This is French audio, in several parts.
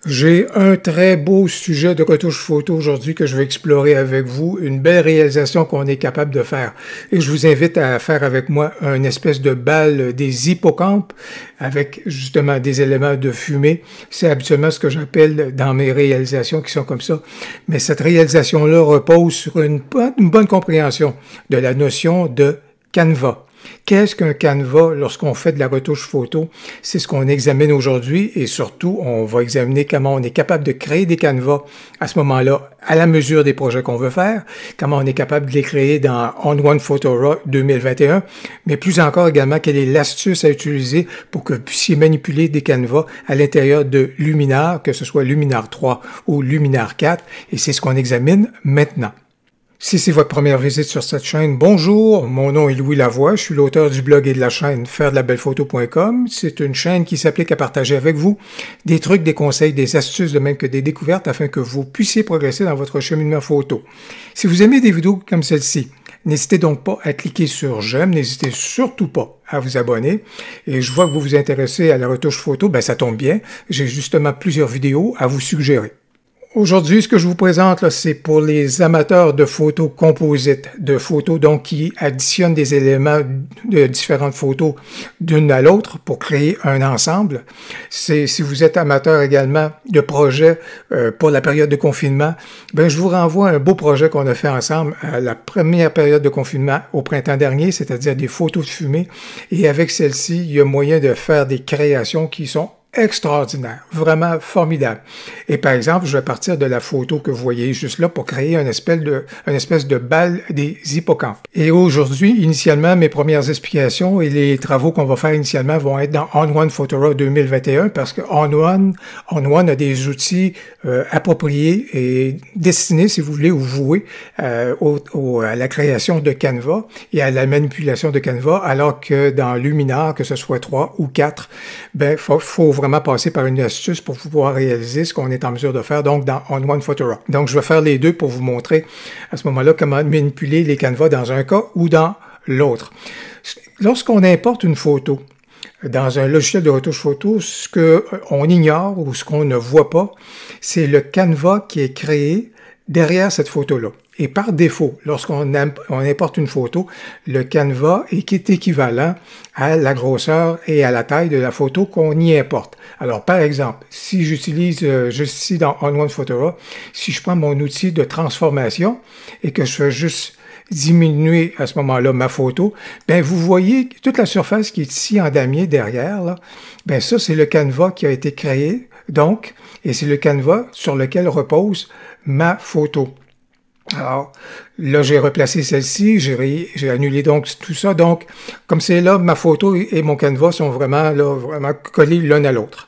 J'ai un très beau sujet de retouche photo aujourd'hui que je vais explorer avec vous, une belle réalisation qu'on est capable de faire. Et je vous invite à faire avec moi une espèce de balle des hippocampes avec justement des éléments de fumée. C'est habituellement ce que j'appelle dans mes réalisations qui sont comme ça. Mais cette réalisation-là repose sur une bonne compréhension de la notion de canevas. Qu'est-ce qu'un canevas lorsqu'on fait de la retouche photo? C'est ce qu'on examine aujourd'hui et surtout, on va examiner comment on est capable de créer des canevas à ce moment-là, à la mesure des projets qu'on veut faire, comment on est capable de les créer dans On-One Photo Raw 2021, mais plus encore également, quelle est l'astuce à utiliser pour que vous puissiez manipuler des canevas à l'intérieur de Luminar, que ce soit Luminar 3 ou Luminar 4, et c'est ce qu'on examine maintenant. Si c'est votre première visite sur cette chaîne, bonjour, mon nom est Louis Lavoie, je suis l'auteur du blog et de la chaîne fairedelaBellePhoto.com. C'est une chaîne qui s'applique à partager avec vous des trucs, des conseils, des astuces, de même que des découvertes afin que vous puissiez progresser dans votre cheminement photo. Si vous aimez des vidéos comme celle-ci, n'hésitez donc pas à cliquer sur j'aime, n'hésitez surtout pas à vous abonner. Et je vois que vous vous intéressez à la retouche photo, ben ça tombe bien, j'ai justement plusieurs vidéos à vous suggérer. Aujourd'hui, ce que je vous présente, là, c'est pour les amateurs de photos composites, de photos donc qui additionnent des éléments de différentes photos d'une à l'autre pour créer un ensemble. Si vous êtes amateur également de projets pour la période de confinement, ben je vous renvoie à un beau projet qu'on a fait ensemble à la première période de confinement au printemps dernier, c'est-à-dire des photos de fumée. Et avec celle-ci, il y a moyen de faire des créations qui sont extraordinaire, vraiment formidable. Et par exemple, je vais partir de la photo que vous voyez juste là pour créer une espèce de balle des hippocampes. Et aujourd'hui, initialement, mes premières explications et les travaux qu'on va faire initialement vont être dans On-One Photo Raw 2021 parce que On-One a des outils appropriés et destinés, si vous voulez, ou voués à la création de canevas et à la manipulation de canevas, alors que dans Luminar, que ce soit 3 ou 4, ben, faut vraiment passer par une astuce pour pouvoir réaliser ce qu'on est en mesure de faire, donc dans On-One Photo Raw. Donc, je vais faire les deux pour vous montrer à ce moment-là comment manipuler les canevas dans un cas ou dans l'autre. Lorsqu'on importe une photo dans un logiciel de retouche photo, ce qu'on ignore ou ce qu'on ne voit pas, c'est le canevas qui est créé derrière cette photo-là. Et par défaut, lorsqu'on importe une photo, le canevas est équivalent à la grosseur et à la taille de la photo qu'on y importe. Alors, par exemple, si j'utilise juste ici dans On-One Photo Raw, si je prends mon outil de transformation et que je fais juste diminuer à ce moment-là ma photo, bien, vous voyez toute la surface qui est ici en damier derrière, là, bien, ça, c'est le canevas qui a été créé, donc, et c'est le canevas sur lequel repose ma photo. Alors, là, j'ai replacé celle-ci, j'ai annulé donc tout ça. Donc, comme c'est là, ma photo et mon canevas sont vraiment collés l'un à l'autre.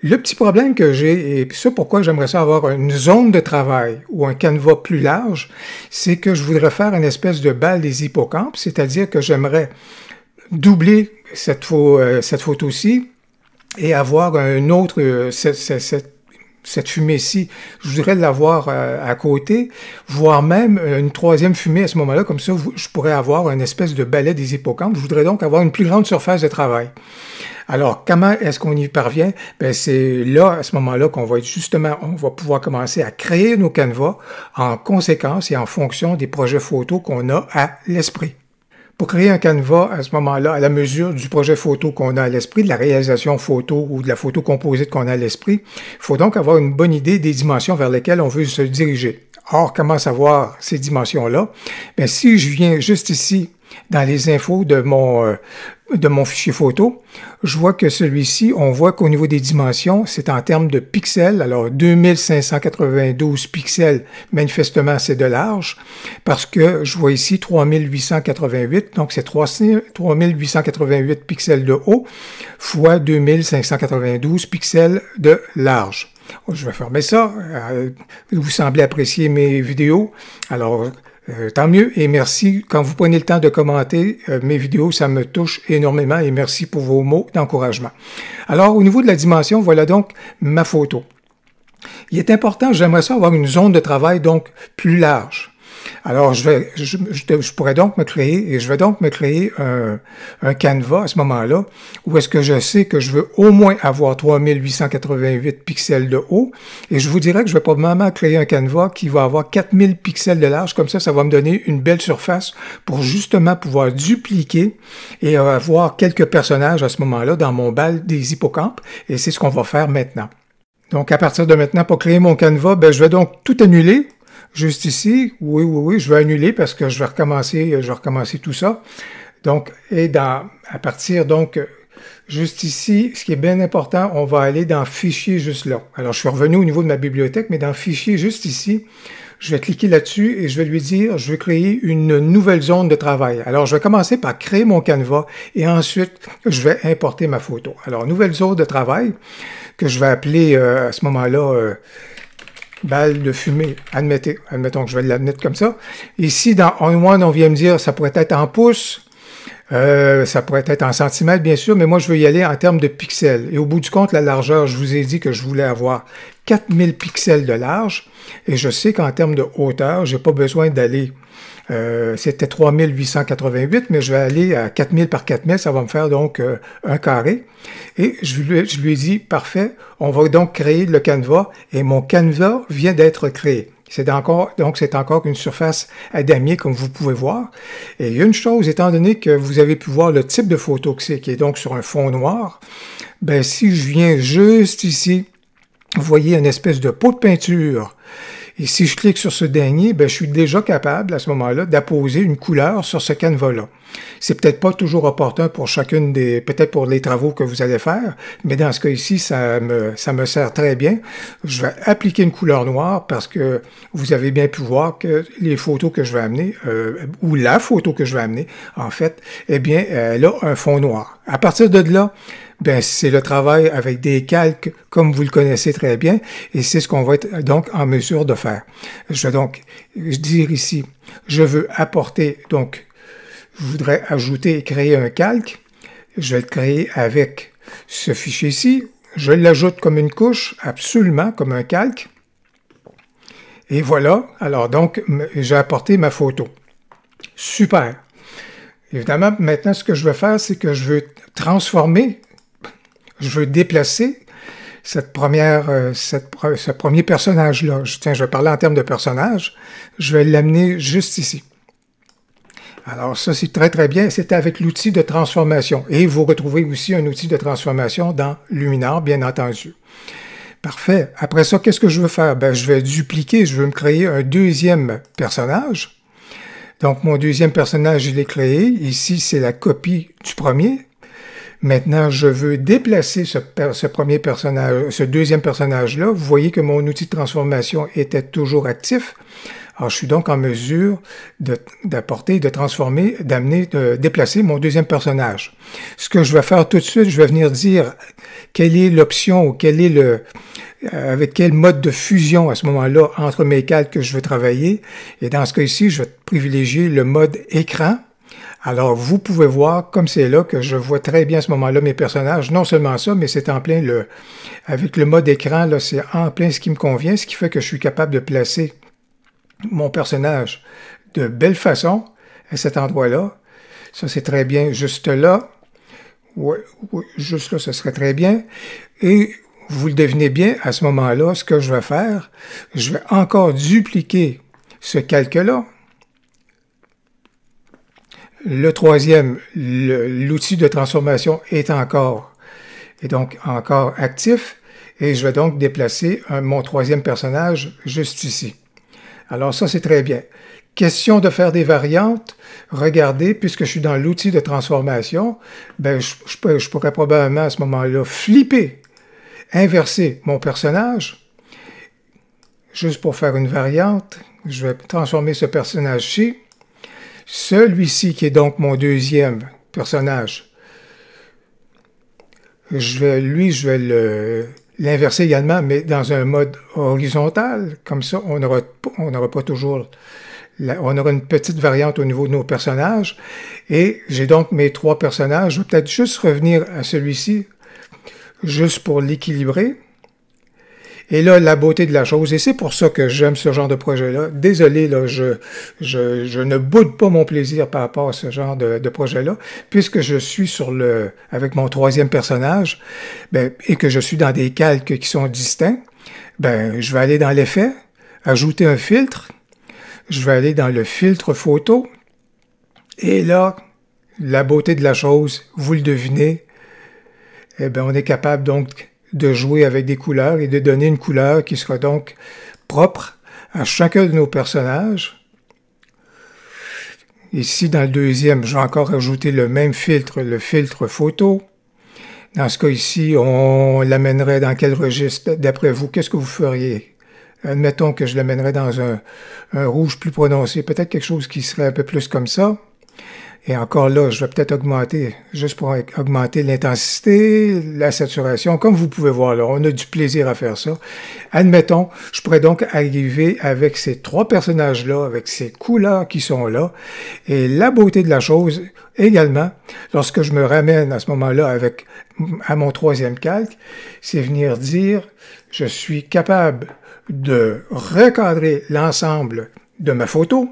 Le petit problème que j'ai, et ça pourquoi j'aimerais ça avoir une zone de travail ou un canevas plus large, c'est que je voudrais faire une espèce de balle des hippocampes, c'est-à-dire que j'aimerais doubler cette photo-ci et avoir un autre, cette fumée-ci, je voudrais l'avoir à côté, voire même une troisième fumée à ce moment-là, comme ça je pourrais avoir une espèce de balai des hippocampes. Je voudrais donc avoir une plus grande surface de travail. Alors, comment est-ce qu'on y parvient? Ben, c'est là, à ce moment-là, qu'on va être justement, on va pouvoir commencer à créer nos canevas en conséquence et en fonction des projets photos qu'on a à l'esprit. Pour créer un canevas, à ce moment-là, à la mesure du projet photo qu'on a à l'esprit, de la réalisation photo ou de la photo composite qu'on a à l'esprit, il faut donc avoir une bonne idée des dimensions vers lesquelles on veut se diriger. Or, comment savoir ces dimensions-là? Bien, si je viens juste ici, dans les infos de mon fichier photo, je vois que celui-ci, on voit qu'au niveau des dimensions, c'est en termes de pixels. Alors, 2592 pixels, manifestement, c'est de large, parce que je vois ici 3888, donc c'est 3888 pixels de haut, fois 2592 pixels de large. Je vais fermer ça. Vous semblez apprécier mes vidéos. Alors, tant mieux et merci. Quand vous prenez le temps de commenter mes vidéos, ça me touche énormément et merci pour vos mots d'encouragement. Alors, au niveau de la dimension, voilà donc ma photo. Il est important, j'aimerais ça avoir une zone de travail donc plus large. Alors, je pourrais donc me créer, et je vais donc me créer un canevas à ce moment-là, où est-ce que je sais que je veux au moins avoir 3888 pixels de haut, et je vous dirais que je vais probablement créer un canevas qui va avoir 4000 pixels de large, comme ça va me donner une belle surface pour justement pouvoir dupliquer et avoir quelques personnages à ce moment-là dans mon bal des hippocampes, et c'est ce qu'on va faire maintenant. Donc, à partir de maintenant, pour créer mon canevas, ben, je vais donc tout annuler. Juste ici, oui, je vais annuler parce que je vais recommencer tout ça. Donc, à partir, donc, juste ici, ce qui est bien important, on va aller dans Fichier juste là. Alors, je suis revenu au niveau de ma bibliothèque, mais dans Fichier juste ici, je vais cliquer là-dessus et je vais lui dire, je veux créer une nouvelle zone de travail. Alors, je vais commencer par créer mon canevas et ensuite, je vais importer ma photo. Alors, nouvelle zone de travail que je vais appeler à ce moment-là balle de fumée. Admettons que je vais l'admettre comme ça. Ici, dans On One, on vient me dire, ça pourrait être en pouces, ça pourrait être en centimètres, bien sûr, mais moi, je veux y aller en termes de pixels. Et au bout du compte, la largeur, je vous ai dit que je voulais avoir 4000 pixels de large, et je sais qu'en termes de hauteur, j'ai pas besoin d'aller, c'était 3888, mais je vais aller à 4000 par 4000, ça va me faire donc un carré. Et je lui ai dit, parfait, on va donc créer le canevas, et mon canevas vient d'être créé. Donc, c'est encore une surface à damier, comme vous pouvez voir. Et il y a une chose, étant donné que vous avez pu voir le type de photo que c'est, qui est donc sur un fond noir, ben, si je viens juste ici, vous voyez une espèce de pot de peinture. Et si je clique sur ce dernier, ben, je suis déjà capable, à ce moment-là, d'apposer une couleur sur ce canevas-là. C'est peut-être pas toujours opportun pour chacune peut-être pour les travaux que vous allez faire, mais dans ce cas ici, ça me sert très bien. Je vais appliquer une couleur noire parce que vous avez bien pu voir que les photos que je vais amener, ou la photo que je vais amener, en fait, eh bien, elle a un fond noir. À partir de là, ben, c'est le travail avec des calques, comme vous le connaissez très bien, et c'est ce qu'on va être donc en mesure de faire. Je vais donc dire ici, je veux apporter, donc, je voudrais ajouter et créer un calque. Je vais le créer avec ce fichier-ci. Je l'ajoute comme une couche, absolument comme un calque. Et voilà, alors donc, j'ai apporté ma photo. Super. Évidemment, maintenant, ce que je veux faire, c'est que je veux transformer, je veux déplacer ce premier personnage-là. Tiens, je vais parler en termes de personnage. Je vais l'amener juste ici. Alors ça, c'est très, très bien. C'est avec l'outil de transformation. Et vous retrouvez aussi un outil de transformation dans Luminar, bien entendu. Parfait. Après ça, qu'est-ce que je veux faire? Ben, je vais dupliquer, je veux me créer un deuxième personnage. Donc, mon deuxième personnage, je l'ai créé. Ici, c'est la copie du premier. Maintenant, je veux déplacer ce premier personnage, ce deuxième personnage-là. Vous voyez que mon outil de transformation était toujours actif. Alors, je suis donc en mesure d'apporter, de transformer, de déplacer mon deuxième personnage. Ce que je vais faire tout de suite, je vais venir dire quelle est l'option ou avec quel mode de fusion à ce moment-là entre mes calques que je veux travailler. Et dans ce cas-ci, je vais privilégier le mode écran. Alors, vous pouvez voir, comme c'est là, que je vois très bien à ce moment-là mes personnages. Non seulement ça, mais c'est en plein avec le mode écran, là, c'est en plein ce qui me convient, ce qui fait que je suis capable de placer mon personnage de belle façon à cet endroit-là. Ça, c'est très bien. Juste là. Oui, juste là, ce serait très bien. Et vous le devinez bien, à ce moment-là, ce que je vais faire, je vais encore dupliquer ce calque-là. Le troisième, l'outil de transformation est donc encore actif. Et je vais donc déplacer mon troisième personnage juste ici. Alors ça, c'est très bien. Question de faire des variantes. Regardez, puisque je suis dans l'outil de transformation, ben, je pourrais probablement à ce moment-là flipper, inverser mon personnage. Juste pour faire une variante, je vais transformer ce personnage-ci. Celui-ci, qui est donc mon deuxième personnage, je vais l'inverser également, mais dans un mode horizontal. Comme ça, on n'aura pas toujours... On aura une petite variante au niveau de nos personnages. Et j'ai donc mes trois personnages. Je vais peut-être juste revenir à celui-ci, juste pour l'équilibrer. Et là, la beauté de la chose, et c'est pour ça que j'aime ce genre de projet-là. Désolé, là, je ne boude pas mon plaisir par rapport à ce genre de projet-là, puisque je suis avec mon troisième personnage, ben, et que je suis dans des calques qui sont distincts, ben, je vais aller dans l'effet, ajouter un filtre, je vais aller dans le filtre photo, et là, la beauté de la chose, vous le devinez, eh bien, on est capable donc de jouer avec des couleurs et de donner une couleur qui sera donc propre à chacun de nos personnages. Ici, dans le deuxième, je vais encore ajouter le même filtre, le filtre photo. Dans ce cas ici, on l'amènerait dans quel registre? D'après vous, qu'est-ce que vous feriez? Admettons que je l'amènerais dans un rouge plus prononcé, peut-être quelque chose qui serait un peu plus comme ça. Et encore là, je vais peut-être augmenter, juste pour augmenter l'intensité, la saturation. Comme vous pouvez voir là, on a du plaisir à faire ça. Admettons, je pourrais donc arriver avec ces trois personnages-là, avec ces couleurs qui sont là. Et la beauté de la chose, également, lorsque je me ramène à ce moment-là à mon troisième calque, c'est venir dire, je suis capable de recadrer l'ensemble de ma photo,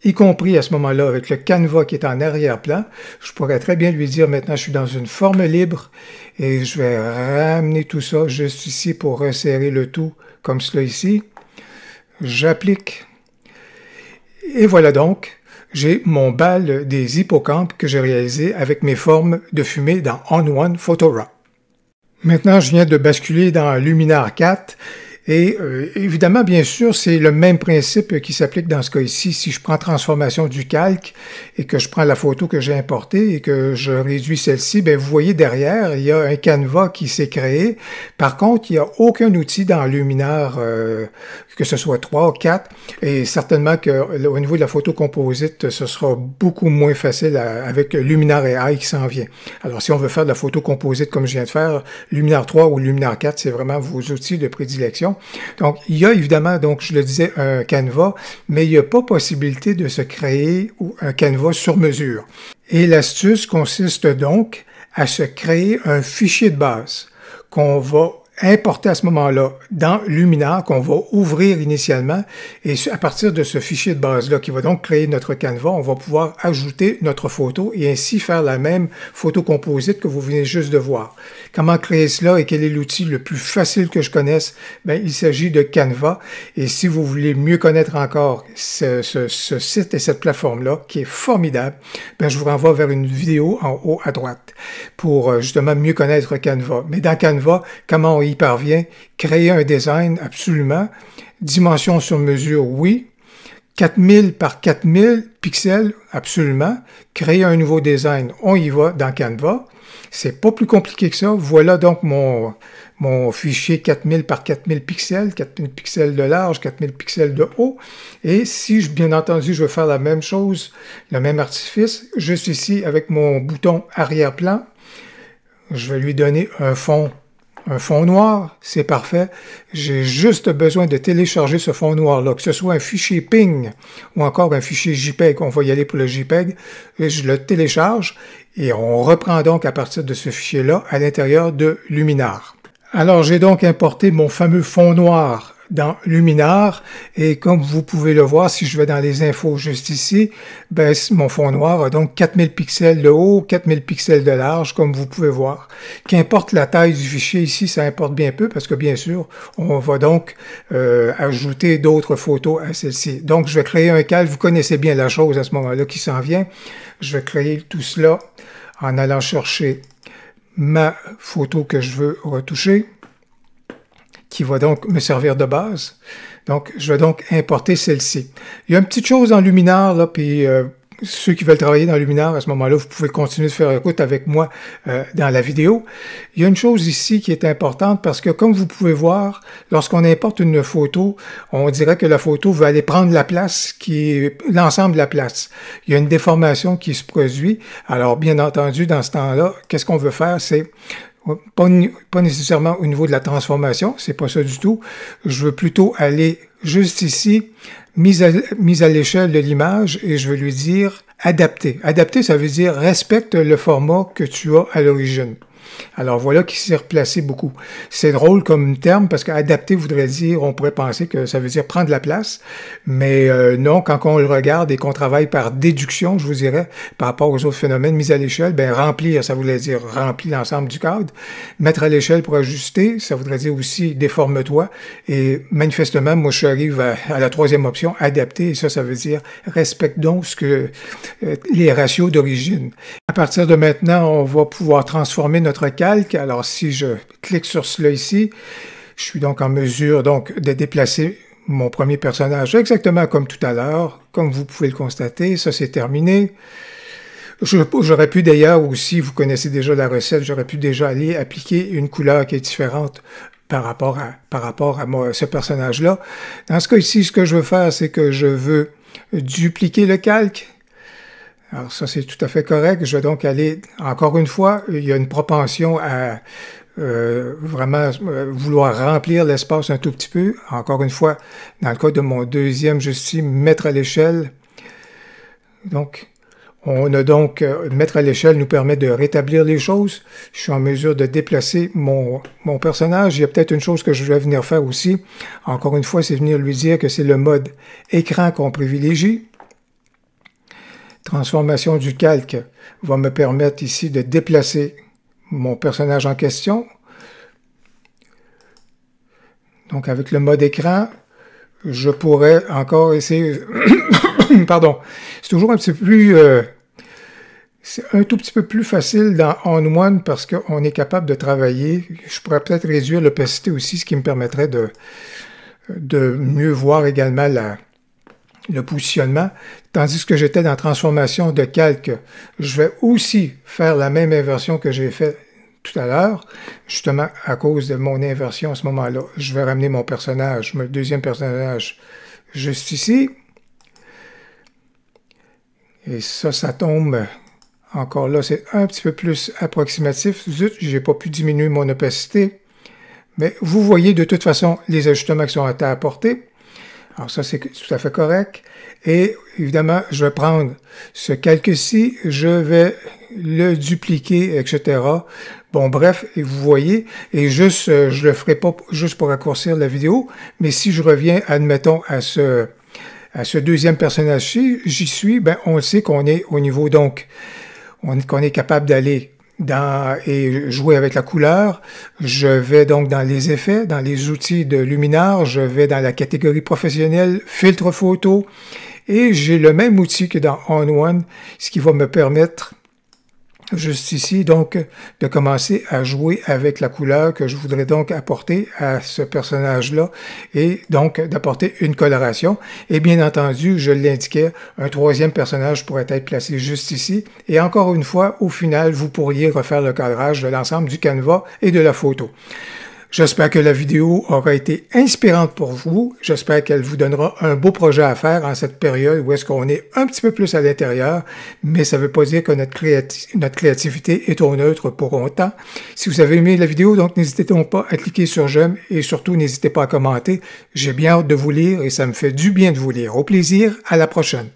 y compris à ce moment-là avec le canevas qui est en arrière-plan. Je pourrais très bien lui dire maintenant je suis dans une forme libre et je vais ramener tout ça juste ici pour resserrer le tout comme cela ici. J'applique et voilà donc, j'ai mon bal des hippocampes que j'ai réalisé avec mes formes de fumée dans On1 Photo Raw. Maintenant, je viens de basculer dans Luminar 4. Et évidemment, bien sûr, c'est le même principe qui s'applique dans ce cas ici. Si je prends transformation du calque et que je prends la photo que j'ai importée et que je réduis celle-ci, bien, vous voyez derrière, il y a un canevas qui s'est créé. Par contre, il n'y a aucun outil dans Luminar, que ce soit 3 ou 4. Et certainement qu'au niveau de la photo composite, ce sera beaucoup moins facile avec Luminar AI qui s'en vient. Alors, si on veut faire de la photo composite comme je viens de faire, Luminar 3 ou Luminar 4, c'est vraiment vos outils de prédilection. Donc, il y a évidemment, donc je le disais, un canevas, mais il n'y a pas possibilité de se créer un canevas sur mesure. Et l'astuce consiste donc à se créer un fichier de base qu'on va importer à ce moment-là dans Luminar, qu'on va ouvrir initialement, et à partir de ce fichier de base-là, qui va donc créer notre canevas, on va pouvoir ajouter notre photo et ainsi faire la même photo composite que vous venez juste de voir. Comment créer cela et quel est l'outil le plus facile que je connaisse? Bien, il s'agit de Canva, et si vous voulez mieux connaître encore ce site et cette plateforme-là, qui est formidable, bien, je vous renvoie vers une vidéo en haut à droite pour justement mieux connaître Canva. Mais dans Canva, comment on y parvient? Créer un design, absolument. Dimension sur mesure, oui. 4000 par 4000 pixels, absolument. Créer un nouveau design, on y va dans Canva. C'est pas plus compliqué que ça. Voilà donc mon fichier 4000 par 4000 pixels, 4000 pixels de large, 4000 pixels de haut. Et si, bien entendu, je veux faire la même chose, le même artifice, juste ici avec mon bouton arrière-plan, je vais lui donner un fond noir, c'est parfait. J'ai juste besoin de télécharger ce fond noir-là, que ce soit un fichier PNG ou encore un fichier JPEG. On va y aller pour le JPEG. Et je le télécharge et on reprend donc à partir de ce fichier-là à l'intérieur de Luminar. Alors, j'ai donc importé mon fameux fond noir dans Luminar et comme vous pouvez le voir, si je vais dans les infos juste ici, ben, mon fond noir a donc 4000 pixels de haut, 4000 pixels de large, comme vous pouvez voir. Qu'importe la taille du fichier ici, ça importe bien peu parce que bien sûr, on va donc ajouter d'autres photos à celle-ci. Donc, je vais créer un calque. Vous connaissez bien la chose à ce moment-là qui s'en vient. Je vais créer tout cela en allant chercher ma photo que je veux retoucher, qui va donc me servir de base. Donc, je vais donc importer celle-ci. Il y a une petite chose dans Luminar, là, puis ceux qui veulent travailler dans Luminar, à ce moment-là, vous pouvez continuer de faire écoute avec moi dans la vidéo. Il y a une chose ici qui est importante parce que, comme vous pouvez voir, lorsqu'on importe une photo, on dirait que la photo va aller prendre la place, qui est l'ensemble de la place. Il y a une déformation qui se produit. Alors, bien entendu, dans ce temps-là, qu'est-ce qu'on veut faire? C'est pas nécessairement au niveau de la transformation, c'est pas ça du tout. Je veux plutôt aller juste ici, mise à l'échelle de l'image, et je veux lui dire adapter. Adapter, ça veut dire respecte le format que tu as à l'origine. Alors voilà qui s'est replacé beaucoup. C'est drôle comme terme parce qu'adapter voudrait dire, on pourrait penser que ça veut dire prendre la place, mais non, quand on le regarde et qu'on travaille par déduction, je vous dirais, par rapport aux autres phénomènes mis à l'échelle, ben remplir, ça voulait dire remplir l'ensemble du cadre. Mettre à l'échelle pour ajuster, ça voudrait dire aussi déforme-toi. Et manifestement, moi je arrive à la troisième option, adapter, et ça veut dire respecte donc les ratios d'origine. À partir de maintenant, on va pouvoir transformer notre calque. Alors si je clique sur cela ici, je suis donc en mesure donc de déplacer mon premier personnage exactement comme tout à l'heure. Comme vous pouvez le constater, ça c'est terminé. J'aurais pu d'ailleurs aussi, vous connaissez déjà la recette, j'aurais pu déjà aller appliquer une couleur qui est différente par rapport à moi, ce personnage-là. Dans ce cas ici, ce que je veux faire, c'est que je veux dupliquer le calque. Alors ça, c'est tout à fait correct. Je vais donc aller, encore une fois, il y a une propension à vraiment vouloir remplir l'espace un tout petit peu. Encore une fois, dans le cas de mon deuxième, juste ici, mettre à l'échelle. Donc, on a donc, mettre à l'échelle nous permet de rétablir les choses. Je suis en mesure de déplacer mon personnage. Il y a peut-être une chose que je vais venir faire aussi. Encore une fois, c'est venir lui dire que c'est le mode écran qu'on privilégie. Transformation du calque va me permettre ici de déplacer mon personnage en question. Donc avec le mode écran, je pourrais encore essayer... Pardon. C'est toujours un petit peu plus... c'est un tout petit peu plus facile dans On-One parce qu'on est capable de travailler. Je pourrais peut-être réduire l'opacité aussi, ce qui me permettrait de mieux voir également le positionnement. Tandis que j'étais dans transformation de calque, je vais aussi faire la même inversion que j'ai fait tout à l'heure, justement à cause de mon inversion à ce moment-là. Je vais ramener mon personnage, mon deuxième personnage, juste ici. Et ça tombe, encore là, c'est un petit peu plus approximatif. Zut, j'ai pas pu diminuer mon opacité. Mais vous voyez de toute façon les ajustements qui sont à apporter. Alors ça, c'est tout à fait correct. Et évidemment, je vais prendre ce calque-ci, je vais le dupliquer, etc. Bon, bref, et vous voyez, et juste, je le ferai pas juste pour raccourcir la vidéo, mais si je reviens, admettons, à ce deuxième personnage-ci, j'y suis, ben, on sait qu'on est au niveau, donc, qu'on est capable d'aller et jouer avec la couleur. Je vais donc dans les effets, dans les outils de Luminar, je vais dans la catégorie professionnelle, filtre photo, et j'ai le même outil que dans On-One, ce qui va me permettre, juste ici, donc, de commencer à jouer avec la couleur que je voudrais donc apporter à ce personnage-là et donc d'apporter une coloration. Et bien entendu, je l'indiquais, un troisième personnage pourrait être placé juste ici. Et encore une fois, au final, vous pourriez refaire le cadrage de l'ensemble du canevas et de la photo. J'espère que la vidéo aura été inspirante pour vous. J'espère qu'elle vous donnera un beau projet à faire en cette période où est-ce qu'on est un petit peu plus à l'intérieur, mais ça ne veut pas dire que notre créativité est au neutre pour longtemps. Si vous avez aimé la vidéo, donc n'hésitez donc pas à cliquer sur j'aime et surtout n'hésitez pas à commenter. J'ai bien hâte de vous lire et ça me fait du bien de vous lire. Au plaisir, à la prochaine.